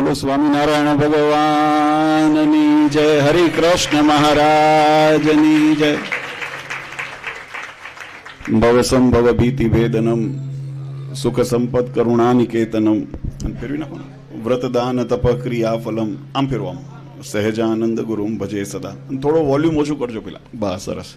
બોલો સ્વામિનારાયણ ભગવાનની જય, હરિ કૃષ્ણ મહારાજની જય. ભવસંભવ ભીતિ ભેદનમ સુખ સંપત કરુણાનિકેતનમ. ફેરવી નાખો. વ્રતદાન તપ ક્રિયા ફલમ. આમ ફેરવો. આમ સહેજાનંદ ગુરુમ ભજે સદા. થોડો વોલ્યુમ ઓછું કરજો પેલા. બસ, સરસ.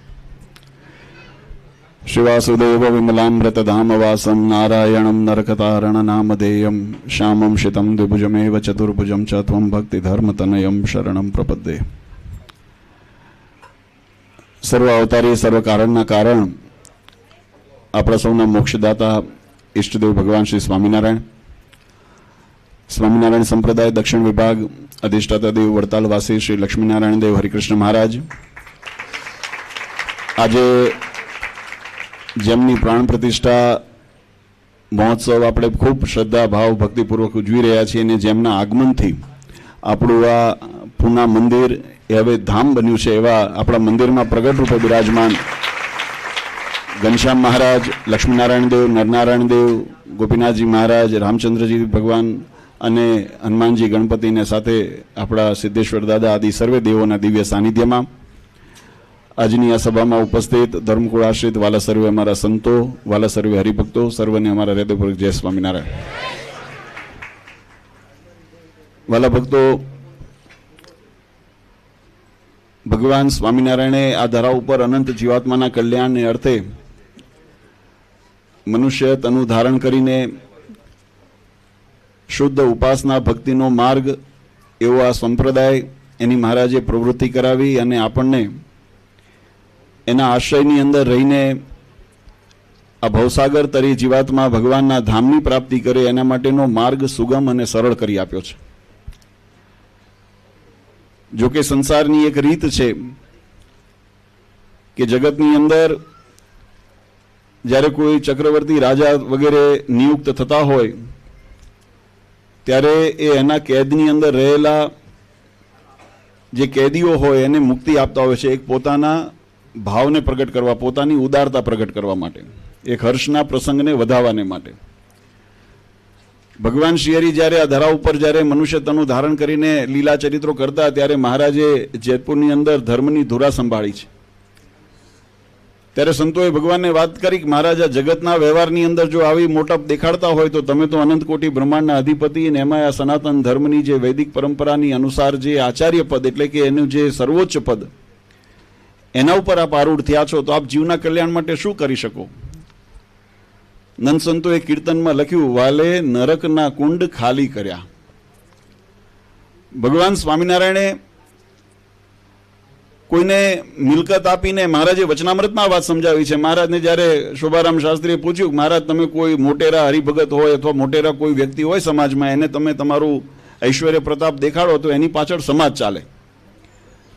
શિવાસુદેવ વિમલામૃતધામ વાસમ નારાયણમ નરકતારણ નામધેયમ શ્યામમ શિતમ દ્વિભુજમેવ ચતુર્ભુજમ ચ ત્વં ભક્તિ ધર્મતનયમ શરણમ પ્રપદ્યે. સર્વ અવતારી સર્વ કારણના કારણ આપણા સૌના મોક્ષદાતા ઈષ્ટદેવ ભગવાન શ્રી સ્વામિનારાયણ, સ્વામિનારાયણ સંપ્રદાય દક્ષિણ વિભાગ અધિષ્ઠાતા દેવ વડતાલવાસી શ્રી લક્ષ્મીનારાયણ દેવ હરિકૃષ્ણ મહારાજ આજે જેમની પ્રાણ પ્રતિષ્ઠા મહોત્સવ આપણે ખૂબ શ્રદ્ધા ભાવ ભક્તિપૂર્વક ઉજવી રહ્યા છીએ અને જેમના આગમનથી આપણું આ પૂના મંદિર એ હવે ધામ બન્યું છે એવા આપણા મંદિરમાં પ્રગટ રૂપે બિરાજમાન ઘનશ્યામ મહારાજ, લક્ષ્મીનારાયણ દેવ, નરનારાયણ દેવ, ગોપીનાથજી મહારાજ, રામચંદ્રજી ભગવાન અને હનુમાનજી ગણપતિને સાથે આપણા સિદ્ધેશ્વર દાદા આદિ સર્વે દેવોના દિવ્ય સાનિધ્યમાં આજની આ સભામાં ઉપસ્થિત ધર્મકુળ આશ્રિત વાલા સર્વે અમારા સંતો, વાલા સર્વે હરિભક્તો, સર્વને અમારા હૃદયપૂર્વક જય સ્વામિનારાયણ. વાલા ભક્તો, ભગવાન સ્વામિનારાયણે આ ધરા ઉપર અનંત જીવાત્માના કલ્યાણને અર્થે મનુષ્ય તનુ ધારણ કરીને શુદ્ધ ઉપાસના ભક્તિનો માર્ગ એવો આ સંપ્રદાય એની મહારાજે પ્રવૃત્તિ કરાવી અને આપણને એના આશ્રયની અંદર રહીને આ ભવસાગર તરી જીવાત્મા ભગવાનના ધામની પ્રાપ્તિ કરે એના માટેનો માર્ગ સુગમ અને સરળ કરી આપ્યો છે. જો કે સંસારની એક રીત છે કે જગતની અંદર જ્યારે કોઈ ચક્રવર્તી રાજા વગેરે નિયુક્ત થતા હોય ત્યારે એ એના કેદની અંદર રહેલા જે કેદીઓ હોય એને મુક્તિ આપતા હોય છે, એક પોતાના ભાવને પ્રગટ કરવા, પોતાની ઉદારતા પ્રગટ કરવા માટે, એક હર્ષના પ્રસંગને વધારવાને માટે. ભગવાન શ્રી હરિ જ્યારે આ ધરા ઉપર જ્યારે મનુષ્ય તનું ધારણ કરીને લીલા ચરિત્રો કરતા ત્યારે મહારાજે જેતપુરની અંદર ધર્મની ધુરા સંભાળી છે. ત્યારે સંતોએ ભગવાનને વાત કરી કે મહારાજ આ જગતના વ્યવહારની અંદર જો આવી મોટપ દેખાડતા હોય તો તમે તો અનંત કોટી બ્રહ્માંડના અધિપતિ અને એમાં આ સનાતન ધર્મની જે વૈદિક પરંપરાની અનુસાર જે આચાર્ય પદ એટલે કે એનું જે સર્વોચ્ચ પદ એના ઉપર આપ આરૂઢ થયા છો, તો આપ જીવના કલ્યાણ માટે શું કરી શકો? નંદ સંતોએ કીર્તનમાં લખ્યું, વાલે નરકના કુંડ ખાલી કર્યા. ભગવાન સ્વામિનારાયણે કોઈને મિલકત આપીને મહારાજે વચનામૃતમાં વાત સમજાવી છે. મહારાજને જ્યારે શોભારામ શાસ્ત્રીએ પૂછ્યું, મહારાજ તમે કોઈ મોટેરા હરિભગત હોય અથવા મોટેરા કોઈ વ્યક્તિ હોય સમાજમાં, એને તમે તમારું ઐશ્વર્ય પ્રતાપ દેખાડો તો એની પાછળ સમાજ ચાલે.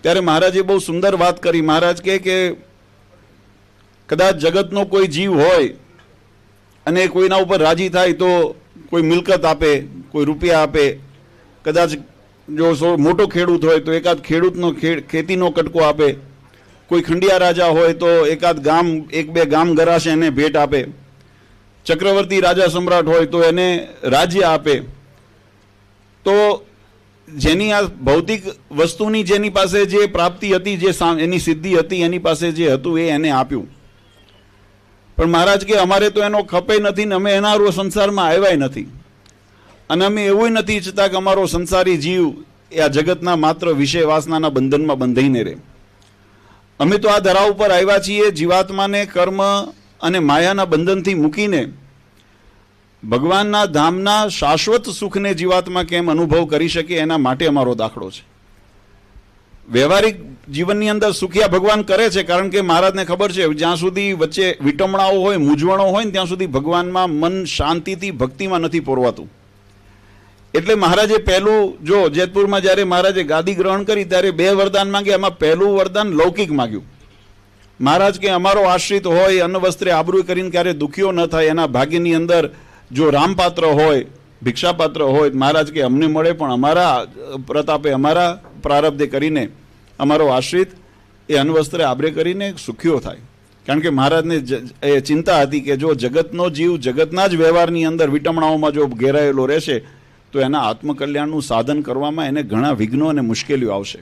ત્યારે મહારાજે બહુ સુંદર વાત કરી. મહારાજ કહે કે કદાચ જગતનો કોઈ જીવ હોય અને કોઈના ઉપર રાજી થાય તો કોઈ મિલકત આપે, કોઈ રૂપિયા આપે. કદાચ જો મોટો ખેડૂત હોય તો એકાદ ખેડૂતનો ખેતીનો કટકો આપે. કોઈ ખંડિયા રાજા હોય તો એકાદ ગામ, એક બે ગામ ગરાશે એને ભેટ આપે. ચક્રવર્તી રાજા સમ્રાટ હોય તો એને રાજ્ય આપે. તો જેની આ ભૌતિક વસ્તુની જેની પાસે જે પ્રાપ્તિ હતી, જે એની સિદ્ધિ હતી, એની પાસે જે હતું એ એને આપ્યું. પણ મહારાજ કે અમારે તો એનો ખપે નથી ને અમે એના સંસારમાં આવ્યા નથી અને અમે એવું નથી ઈચ્છતા કે અમારો સંસારી જીવ એ આ જગતના માત્ર વિષય વાસનાના બંધનમાં બંધાઈને રહે. અમે તો આ ધરા ઉપર આવ્યા છીએ જીવાત્માને કર્મ અને માયાના બંધનથી મૂકીને ભગવાનના ધામના શાશ્વત સુખને જીવાત્મા કેમ અનુભવ કરી શકે એના માટે અમારો દાખલો છે. વ્યવહારિક જીવનની અંદર સુખિયા ભગવાન કરે છે, કારણ કે મહારાજને ખબર છે જ્યાં સુધી વચ્ચે વિટમણાઓ હોય, મૂંઝવણો હોય ને ત્યાં સુધી ભગવાનમાં મન શાંતિથી ભક્તિમાં નથી પોરવાતું. એટલે મહારાજે પહેલું, જો જેતપુરમાં જ્યારે મહારાજે ગાદી ગ્રહણ કરી ત્યારે 2 વરદાન માંગ્યા. એમાં પહેલું વરદાન લૌકિક માંગ્યું. મહારાજ કે અમારો આશ્રિત હોય, અન્ન વસ્ત્રે આબરૂ કરીને ક્યારે દુખ્યો ન થાય, એના ભાગ્યની અંદર જો રામપાત્ર હોય, ભિક્ષાપાત્ર હોય, મહારાજ કે અમને મળે પણ અમારા પ્રતાપે, અમારા પ્રારબ્ધે કરીને અમારો આશ્રિત એ અન્નવસ્ત્રે આબરે કરીને સુખ્યો થાય. કારણ કે મહારાજને એ ચિંતા હતી કે જો જગતનો જીવ જગતના જ વ્યવહારની અંદર વિટમણાઓમાં જો ઘેરાયેલો રહેશે તો એના આત્મકલ્યાણનું સાધન કરવામાં એને ઘણા વિઘ્નો અને મુશ્કેલીઓ આવશે.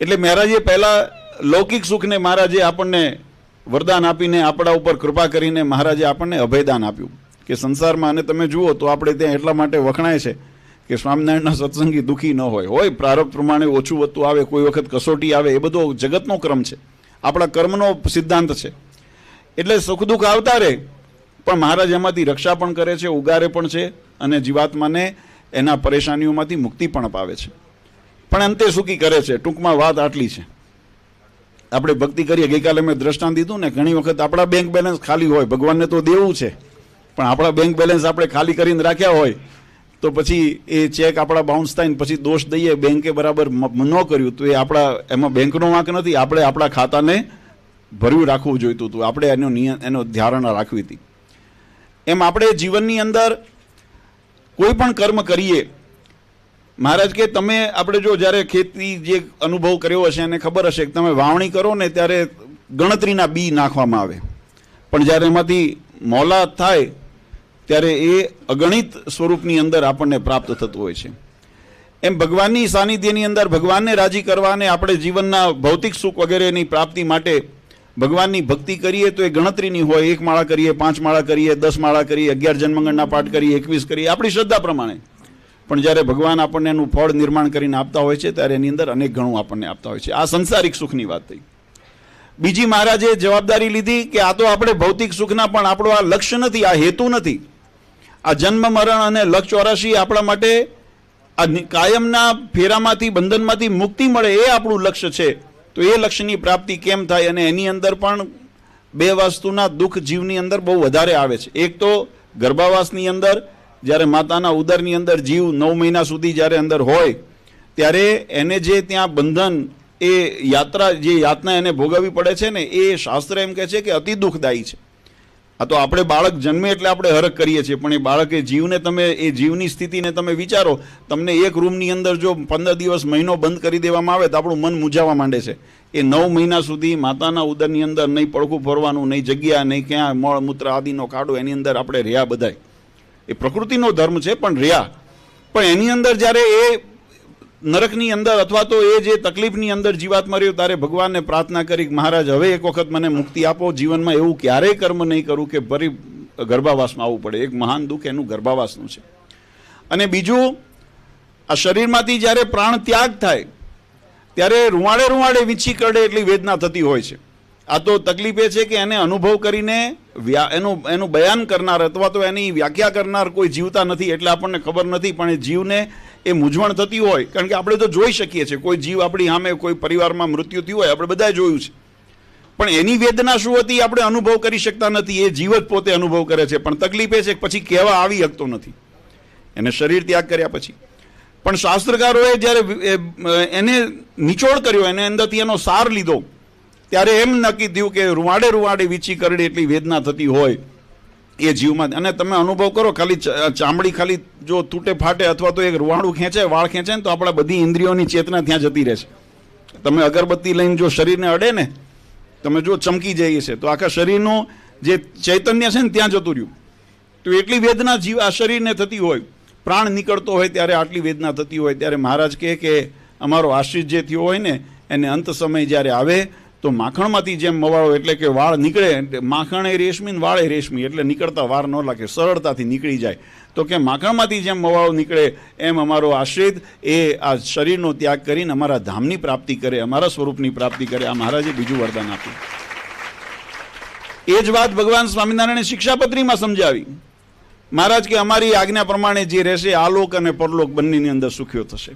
એટલે મહારાજે પહેલાં લૌકિક સુખને મહારાજે આપણને વરદાન આપીને આપણા ઉપર કૃપા કરીને મહારાજે આપણને અભયદાન આપ્યું કે સંસારમાં, અને તમે જુઓ તો આપણે ત્યાં એટલા માટે વખણાય છે કે સ્વામિનારાયણના સત્સંગી દુઃખી ન હોય પ્રારબ્ધ પ્રમાણે ઓછું વધતું આવે, કોઈ વખત કસોટી આવે, એ બધો જગતનો ક્રમ છે, આપણા કર્મનો સિદ્ધાંત છે. એટલે સુખ દુઃખ આવતા રહે, પણ મહારાજ એમાંથી રક્ષા પણ કરે છે, ઉગારે પણ છે, અને જીવાત્માને એના પરેશાનીઓમાંથી મુક્તિ પણ અપાવે છે, પણ અંતે સુખી કરે છે. ટૂંકમાં વાત આટલી છે. આપણે ભક્તિ કરીએ, ગઈકાલે મેં દ્રષ્ટાંત દીધું ને, ઘણી વખત આપણા બેંક બેલેન્સ ખાલી હોય, ભગવાનને તો દેવું છે, પણ આપણા બેંક બેલેન્સ આપણે ખાલી કરીને રાખ્યા હોય તો પછી એ ચેક આપણા બાઉન્સ થાય ને પછી દોષ દઈએ બેંકે બરાબર ન કર્યું, તો એ આપણા એમાં બેંકનો વાંક નથી, આપણે આપણા ખાતાને ભર્યું રાખવું જોઈતું હતું, આપણે એનો ધારણા રાખવી હતી. એમ આપણે જીવનની અંદર કોઈ પણ કર્મ કરીએ, મહારાજ કે તમે, આપણે જો જ્યારે ખેતી જે અનુભવ કર્યો હશે એને ખબર હશે કે તમે વાવણી કરો ને ત્યારે ગણતરીના બી નાખવામાં આવે, પણ જ્યારે એમાંથી મોલાત થાય ત્યારે એ અગણિત સ્વરૂપની અંદર આપણને પ્રાપ્ત થતું હોય છે. એમ ભગવાનની સાનિધ્યની અંદર ભગવાનને રાજી કરવા અને આપણે જીવનના ભૌતિક સુખ વગેરેની પ્રાપ્તિ માટે ભગવાનની ભક્તિ કરીએ તો એ ગણતરીની હોય. 1 માળા કરીએ, 5 માળા કરીએ, 10 માળા કરીએ, 11 જન્મગણના પાઠ કરીએ, 21 કરીએ, આપણી શ્રદ્ધા પ્રમાણે. પણ જ્યારે ભગવાન આપણને એનું ફળ નિર્માણ કરીને આપતા હોય છે ત્યારે એની અંદર અનેક ગણું આપણને આપતા હોય છે. આ સંસારિક સુખની વાત થઈ. બીજી મહારાજે જવાબદારી લીધી કે આ તો આપણે ભૌતિક સુખના, પણ આપણો આ લક્ષ્ય નથી, આ હેતુ નથી. આ જન્મ મરણ અને લક્ષ 84 આપણા માટે આ કાયમના ફેરામાંથી, બંધનમાંથી મુક્તિ મળે, એ આપણું લક્ષ્ય છે. તો એ લક્ષ્યની પ્રાપ્તિ કેમ થાય? અને એની અંદર પણ 2 વસ્તુના દુઃખ જીવની અંદર બહુ વધારે આવે છે. એક તો ગર્ભાવાસની અંદર, જ્યારે માતાના ઉદરની અંદર જીવ 9 મહિના સુધી જ્યારે અંદર હોય ત્યારે એને જે ત્યાં બંધન, એ યાતના એને ભોગવવી પડે છે ને, એ શાસ્ત્ર એમ કહે છે કે અતિ દુઃખદાયી છે. આ તો આપણે બાળક જન્મે એટલે આપણે હરખ કરીએ છીએ, પણ એ બાળક, એ જીવને તમે, એ જીવની સ્થિતિને તમે વિચારો. તમને એક રૂમની અંદર જો 15 દિવસ, મહિનો બંધ કરી દેવામાં આવે તો આપણું મન મૂંઝાવા માંડે છે. એ 9 મહિના સુધી માતાના ઉદરની અંદર નહીં પડખું ફરવાનું, નહીં જગ્યા, નહીં ક્યાં મળ મૂત્ર આદિનો કાઢો, એની અંદર આપણે રહ્યા બધાય. એ પ્રકૃતિનો ધર્મ છે, પણ રહ્યા. પણ એની અંદર જ્યારે એ નરકની અંદર અથવા તો એ જે તકલીફની અંદર જીવાત્મા રહ્યો, ત્યારે ભગવાનને પ્રાર્થના કરી, મહારાજ હવે એક વખત મને મુક્તિ આપો, જીવનમાં એવું ક્યારેય કર્મ નહીં કરું કે ફરી ગર્ભાવાસમાં આવવું પડે. એક મહાન દુઃખ એનું ગર્ભાવાસનું છે. અને બીજું, આ શરીરમાંથી જ્યારે પ્રાણ ત્યાગ થાય ત્યારે રૂવાડે વીંછી કરડે એટલી વેદના થતી હોય છે. આ તો તકલીફ એ છે કે એને અનુભવ કરીને એનું બયાન કરનાર અથવા તો એની વ્યાખ્યા કરનાર કોઈ જીવતા નથી, એટલે આપણને ખબર નથી. પણ એ જીવને એ મૂંઝવણ થતી હોય, કારણ કે આપણે તો જોઈ શકીએ છીએ કોઈ જીવ આપણી સામે, કોઈ પરિવારમાં મૃત્યુ થયું હોય, આપણે બધાએ જોયું છે, પણ એની વેદના શું હતી આપણે અનુભવ કરી શકતા નથી. એ જીવ જ પોતે અનુભવ કરે છે. પણ તકલીફ એ છે કે પછી કહેવા આવી શકતો નથી એને શરીર ત્યાગ કર્યા પછી. પણ શાસ્ત્રકારોએ જ્યારે એને નિચોડ કર્યો, એને અંદરથી એનો સાર લીધો, ત્યારે એમ નક્કી થયું કે રૂવાડે વીંછી કરડે એટલી વેદના થતી હોય એ જીવમાં. અને તમે અનુભવ કરો, ખાલી ચામડી ખાલી જો તૂટે ફાટે અથવા તો એક રૂવાડું ખેંચે, વાળ ખેંચે ને, તો આપણા બધી ઇન્દ્રિયોની ચેતના ત્યાં જતી રહે છે. તમે અગરબત્તી લઈને જો શરીરને અડે ને, તમે જો ચમકી જઈએ છે, તો આખા શરીરનું જે ચૈતન્ય છે ને ત્યાં જતું રહ્યું. તો એટલી વેદના જીવ આ શરીરને થતી હોય, પ્રાણ નીકળતો હોય ત્યારે આટલી વેદના થતી હોય, ત્યારે મહારાજ કહે કે અમારો આશ્રિત જે થયો હોય ને, એને અંત સમય જ્યારે આવે તો માખણમાંથી જેમ મવાળો, એટલે કે વાળ નીકળે, માખણ એ રેશમી ને વાળ એ રેશમી, એટલે નીકળતા વાર ન લાગે, સરળતાથી નીકળી જાય. તો કે માખણમાંથી જેમ મવાળો નીકળે એમ અમારો આશ્રિત એ આ શરીરનો ત્યાગ કરીને અમારા ધામની પ્રાપ્તિ કરે, અમારા સ્વરૂપની પ્રાપ્તિ કરે. આ મહારાજે બીજું વરદાન આપ્યું. એ જ વાત ભગવાન સ્વામિનારાયણે શિક્ષાપત્રીમાં સમજાવી. મહારાજ કે અમારી આજ્ઞા પ્રમાણે જે રહેશે આલોક અને પરલોક બંનેની અંદર સુખ્યો થશે.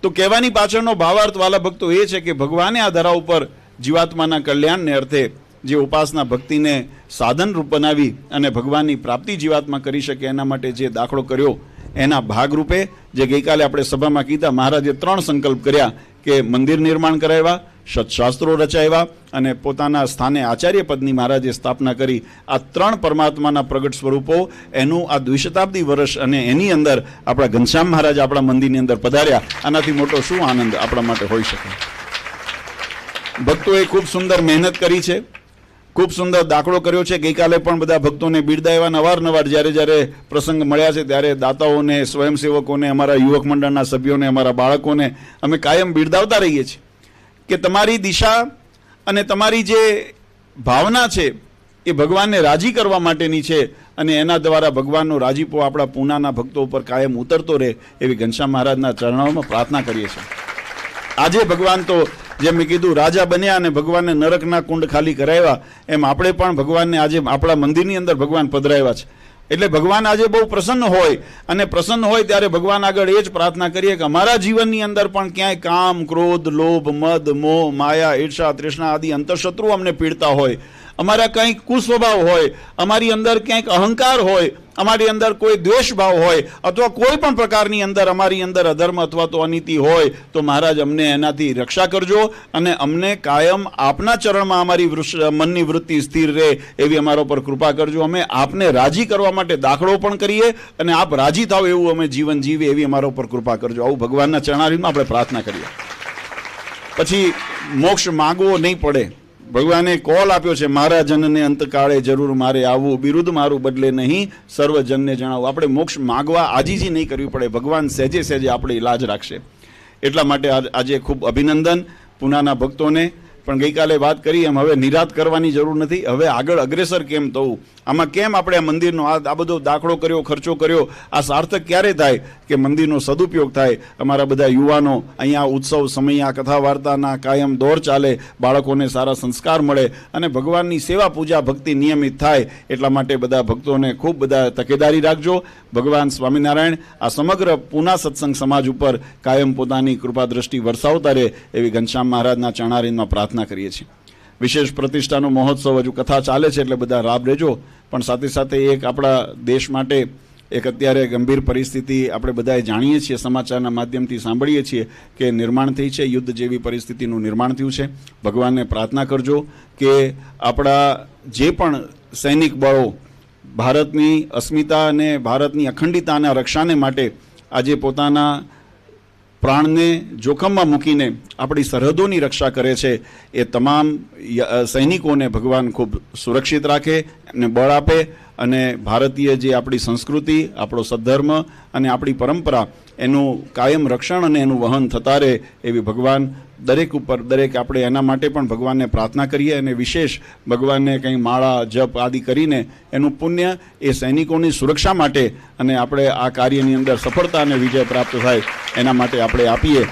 તો કહેવાની પાછળનો ભાવાર્થ વાલા ભક્તો એ છે કે ભગવાને આ ધરા ઉપર જીવાત્માના કલ્યાણને અર્થે જે ઉપાસના ભક્તિને સાધનરૂપ બનાવી અને ભગવાનની પ્રાપ્તિ જીવાત્મા કરી શકે એના માટે જે દાખલો કર્યો, એના ભાગરૂપે જે ગઈકાલે આપણે સભામાં કીધા, મહારાજે 3 સંકલ્પ કર્યા કે મંદિર નિર્માણ કરાવ્યા, સત્શાસ્ત્રો રચાવ્યા અને પોતાના સ્થાને આચાર્ય પદની મહારાજે સ્થાપના કરી. આ 3 પરમાત્માના પ્રગટ સ્વરૂપો, એનું આ 2 શતાબ્દી વર્ષ, અને એની અંદર આપણા ઘનશ્યામ મહારાજ આપણા મંદિરની અંદર પધાર્યા. આનાથી મોટો શું આનંદ આપણા માટે હોઈ શકે? ભક્તોએ ખૂબ સુંદર મહેનત કરી છે. ખૂબ સુંદર દાખલો કર્યો છે. ગઈકાલે પણ બધા ભક્તોને બિરદાવ્યા. અવારનવાર જ્યારે જ્યારે પ્રસંગ મળ્યા છે ત્યારે દાતાઓને, સ્વયંસેવકોને, અમારા યુવક મંડળના સભ્યોને, અમારા બાળકોને અમે કાયમ બિરદાવતા રહીએ છીએ કે તમારી દિશા અને તમારી જે ભાવના છે એ ભગવાનને રાજી કરવા માટેની છે અને એના દ્વારા ભગવાનનો રાજીપો આપણા પૂનાના ભક્તો ઉપર કાયમ ઉતરતો રહે એવી ઘનશ્યામ મહારાજના ચરણોમાં પ્રાર્થના કરીએ છીએ. આજે ભગવાન તો જેમ મેં કીધું રાજા બન્યા અને ભગવાનને નરકના કુંડ ખાલી કરાવ્યા, એમ આપણે પણ ભગવાનને આજે આપણા મંદિરની અંદર ભગવાન પધરાવ્યા છે. એટલે ભગવાન આજે બહુ પ્રસન્ન હોય અને પ્રસન્ન હોય ત્યારે ભગવાન આગળ એ જ પ્રાર્થના કરીએ કે અમારા જીવનની અંદર પણ ક્યાંય કામ, ક્રોધ, લોભ, મદ, મોહ, માયા, ઈર્ષા, તૃષ્ણા આદિ અંતઃશત્રુ અમને પીડતા હોય, અમારા કંઈક કુસ્વભાવ હોય, અમારી અંદર ક્યાંક અહંકાર હોય, અમારી અંદર કોઈ દ્વેષભાવ હોય અથવા કોઈ પણ પ્રકારની અંદર અમારી અંદર અધર્મ અથવા તો અનીતિ હોય તો મહારાજ અમને એનાથી રક્ષા કરજો અને અમને કાયમ આપના ચરણમાં અમારી મનની વૃત્તિ સ્થિર રહે એવી અમારા ઉપર કૃપા કરજો. અમે આપને રાજી કરવા માટે દાખલો પણ કરીએ અને આપ રાજી થાવ એવું અમે જીવન જીવીએ એવી અમારા ઉપર કૃપા કરજો. આવું ભગવાનના ચરણારીમાં આપણે પ્રાર્થના કરીએ. પછી મોક્ષ માંગવો નહીં પડે. ભગવાને કોલ આપ્યો છે, મારા જનને અંતકાળે જરૂર મારે આવવું, બિરુદ મારું બદલે નહીં સર્વજનને જણાવું. આપણે મોક્ષ માગવા આજીજી નહીં કરવી પડે. ભગવાન સહેજે સહેજે આપણે લાજ રાખશે. એટલા માટે આજે ખૂબ અભિનંદન પૂનાના ભક્તોને. પણ ગઈકાલે વાત કરી એમ હવે નિરાત કરવાની જરૂર નથી. હવે આગળ અગ્રેસર કેમ થવું, આમાં કેમ આપણે આ મંદિરનો આ બધો દાખલો કર્યો, ખર્ચો કર્યો, આ સાર્થક ક્યારે થાય કે મંદિરનો સદુપયોગ થાય. અમારા બધા યુવાનો અહીંયા ઉત્સવ સમયે કથા વાર્તાના કાયમ દોર ચાલે, બાળકોને સારા સંસ્કાર મળે અને ભગવાનની સેવા પૂજા ભક્તિ નિયમિત થાય. એટલા માટે બધા ભક્તોને ખૂબ બધા તકેદારી રાખજો. ભગવાન સ્વામિનારાયણ આ સમગ્ર પૂના સત્સંગ સમાજ ઉપર કાયમ પોતાની કૃપા દ્રષ્ટિ વરસાવતા રહે એવી ઘનશ્યામ મહારાજના ચરણારીમાં પ્રાર્થના કરીએ છીએ. વિશેષ પ્રતિષ્ઠાનો મહોત્સવ હજુ કથા ચાલે છે એટલે બધા લાભ લેજો. પણ સાથે સાથે એક આપણા દેશ માટે એક અત્યારે ગંભીર પરિસ્થિતિ આપણે બધાએ જાણીએ છીએ, સમાચારના માધ્યમથી સાંભળીએ છીએ કે નિર્માણ થઈ છે, યુદ્ધ જેવી પરિસ્થિતિનું નિર્માણ થયું છે. ભગવાનને પ્રાર્થના કરજો કે આપણા જે પણ સૈનિક બળો ભારતની અસ્મિતા અને ભારતની અખંડિતાના રક્ષાને માટે આજે પોતાના પ્રાણને જોખમમાં મૂકીને આપણી સરહદોની રક્ષા કરે છે એ તમામ સૈનિકોને ભગવાન ખૂબ સુરક્ષિત રાખે, એમને બળ આપે અને ભારતીય જે આપણી સંસ્કૃતિ, આપણો સદ્ધર્મ અને આપણી પરંપરા એનું કાયમ રક્ષણ અને એનું વહન થતા રહે એવી ભગવાન દરેક ઉપર દરેક આપણે એના માટે પણ ભગવાનને પ્રાર્થના કરીએ. અને વિશેષ ભગવાનને કંઈ માળા જપ આદિ કરીને એનું પુણ્ય એ સૈનિકોની સુરક્ષા માટે અને આપણે આ કાર્યની અંદર સફળતા અને વિજય પ્રાપ્ત થાય એના માટે આપણે આપીએ.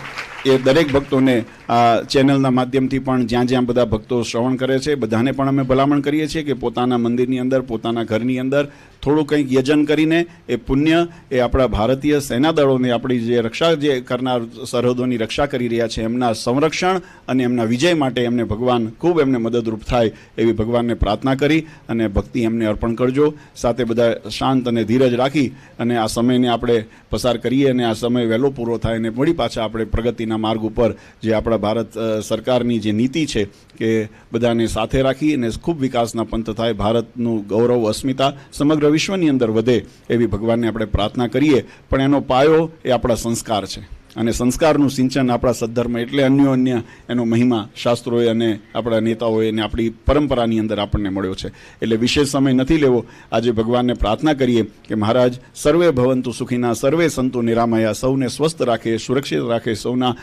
એ દરેક ભક્તોને આ ચેનલના માધ્યમથી પણ જ્યાં જ્યાં બધા ભક્તો શ્રવણ કરે છે બધાને પણ અમે ભલામણ કરીએ છીએ કે પોતાના મંદિરની અંદર, પોતાના ઘરની અંદર થોડું કંઈક યજન કરીને એ પુણ્ય એ આપણા ભારતીય સેના દળોને આપણી જે રક્ષા જે કરનાર સરહદોની રક્ષા કરી રહ્યા છે એમના સંરક્ષણ અને એમના વિજય માટે એમને ભગવાન ખૂબ એમને મદદરૂપ થાય એવી ભગવાનને પ્રાર્થના કરી અને ભક્તિ એમને અર્પણ કરજો. સાથે બધા શાંત અને ધીરજ રાખી અને આ સમયને આપણે પસાર કરીએ અને આ સમય વહેલો પૂરો થાય અને વળી પાછા આપણે પ્રગતિના માર્ગ ઉપર જે આપણા ભારત સરકારની જે નીતિ છે કે બધાને સાથે રાખી અને ખૂબ વિકાસના પંથ થાય, ભારતનું ગૌરવ અસ્મિતા સમગ્ર વિશ્વની અંદર વધે એવી ભગવાનને આપણે પ્રાર્થના કરીએ. પણ એનો પાયો એ આપણા સંસ્કાર છે અને સંસ્કારનું સિંચન આપણા સદ્ધર્મ એટલે અન્ય એનો મહિમા શાસ્ત્રોએ અને આપણા નેતાઓએ અને આપણી પરંપરાની અંદર આપણને મળ્યો છે. એટલે વિશેષ સમય નથી લેવો. આજે ભગવાનને પ્રાર્થના કરીએ કે મહારાજ સર્વે ભવંતુ સુખીના, સર્વે સંતુ નિરામયા, સૌને સ્વસ્થ રાખે, સુરક્ષિત રાખે, સૌના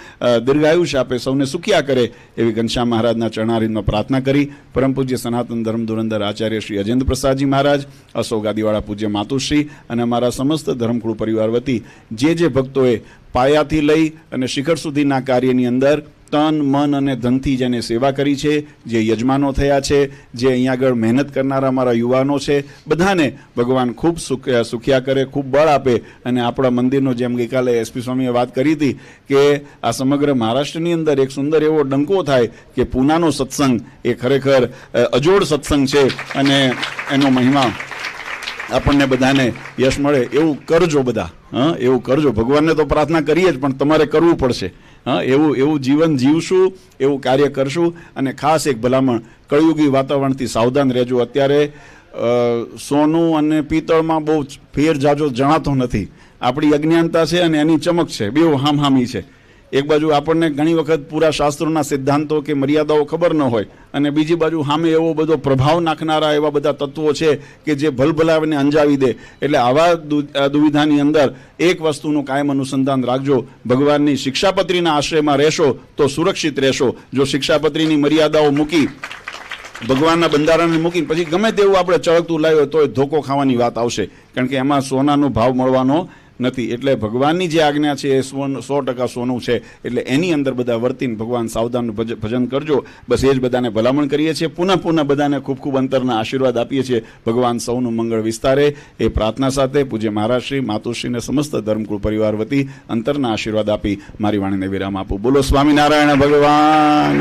દીર્ઘાયુષ્ય આપે, સૌને સુખિયા કરે એવી ઘનશ્યામ મહારાજના ચરણારીમાં પ્રાર્થના કરી પરમ પૂજ્ય સનાતન ધર્મ ધુરંધર આચાર્ય શ્રી અજેન્દ્ર પ્રસાદજી મહારાજ, અશોગાદીવાળા પૂજ્ય માતુશ્રી અને અમારા સમસ્ત ધર્મકુળ પરિવાર વતી જે ભક્તોએ પાયાથી લઈ અને શિખર સુધીના કાર્યની અંદર તન, મન અને ધનથી જેને સેવા કરી છે, જે યજમાનો થયા છે, જે અહીંયા આગળ મહેનત કરનારા અમારા યુવાનો છે, બધાને ભગવાન ખૂબ સુખિયા કરે, ખૂબ બળ આપે અને આપણા મંદિરનો જેમ ગઈકાલે એસપી સ્વામીએ વાત કરી હતી કે આ સમગ્ર મહારાષ્ટ્રની અંદર એક સુંદર એવો ડંકો થાય કે પૂનાનો સત્સંગ એ ખરેખર અજોડ સત્સંગ છે અને એનો મહિમા આપણને બધાને યશ મળે એવું કરજો બધા. એવું કરજો. ભગવાનને તો પ્રાર્થના કરીએ જ પણ તમારે કરવું પડશે. એવું જીવન જીવશું, એવું કાર્ય કરશું. અને ખાસ એક ભલામણ, કળયુગી વાતાવરણથી સાવધાન રહેજો. અત્યારે સોનું અને પિત્તળમાં બહુ ફેર જાજો જણાતો નથી. આપણી અજ્ઞાનતા છે અને એની ચમક છે, બેઉ હામહામી છે. એક બાજુ આપણને ઘણી વખત પૂરા શાસ્ત્રોના સિદ્ધાંતો કે મર્યાદાઓ ખબર ન હોય અને બીજી બાજુ સામે એવો બધો પ્રભાવ નાખનારા એવા બધા તત્વો છે કે જે ભલભલાને અંજાવી દે. એટલે આવા દુવિધાની અંદર એક વસ્તુનું કાયમ અનુસંધાન રાખજો, ભગવાનની શિક્ષાપત્રીના આશ્રયમાં રહેશો તો સુરક્ષિત રહેશો. જો શિક્ષાપત્રીની મર્યાદાઓ મૂકી, ભગવાનના બંધારણને મૂકીને પછી ગમે તેવું આપણે ચળકતું લાવ્યો તો ધોકો ખાવાની વાત આવશે, કારણ કે એમાં સોનાનો ભાવ મળવાનો નથી. એટલે ભગવાનની જે આજ્ઞા છે એ 100% સોનું છે. એટલે એની અંદર બધા વર્તીને ભગવાન સાવધાનનું ભજન કરજો. બસ એ જ બધાને ભલામણ કરીએ છીએ. પુનઃ બધાને ખૂબ ખૂબ અંતરના આશીર્વાદ આપીએ છીએ. ભગવાન સૌનું મંગળ વિસ્તારે એ પ્રાર્થના સાથે પૂજ્ય મહારાજશ્રી, માતુશ્રીને સમસ્ત ધર્મકુળ પરિવાર વતી અંતરના આશીર્વાદ આપી મારી વાણીને વિરામ આપું. બોલો સ્વામિનારાયણ ભગવાન.